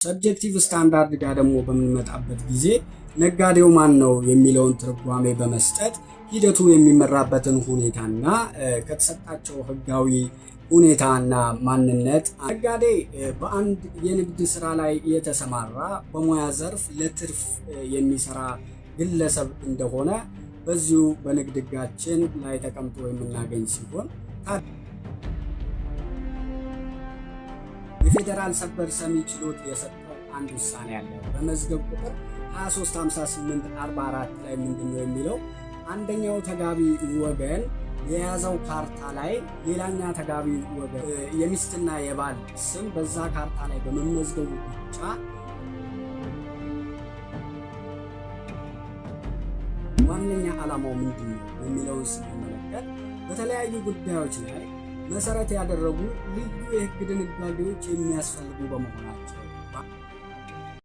ሰብጀክቲቭ ስታንዳርድ ጋር ደግሞ በምንመጣበት ጊዜ ነጋዴው ማን ነው የሚለውን ትርጓሜ በመስጠት ሂደቱ የሚመራበትን ሁኔታና ከተሰጣቸው ህጋዊ ሁኔታና ማንነት ነጋዴ በአንድ የንግድ ስራ ላይ የተሰማራ በሙያ ዘርፍ ለትርፍ የሚሰራ ግለሰብ እንደሆነ በዚሁ በንግድ ህጋችን ላይ ተቀምጦ የምናገኝ ሲሆን የፌደራል ሰበር ሰሚ ችሎት የሰጠው አንድ ውሳኔ አለ። በመዝገብ ቁጥር 235844 ላይ ምንድነው የሚለው? አንደኛው ተጋቢ ወገን የያዘው ካርታ ላይ ሌላኛ ተጋቢ ወገን የሚስትና የባል ስም በዛ ካርታ ላይ በመመዝገቡ ብቻ ዋነኛ ዓላማው ምንድነው የሚለውን ስንመለከት በተለያዩ ጉዳዮች ላይ መሰረት ያደረጉ ልዩ የህግ ድንጋጌዎች የሚያስፈልጉ በመሆናቸው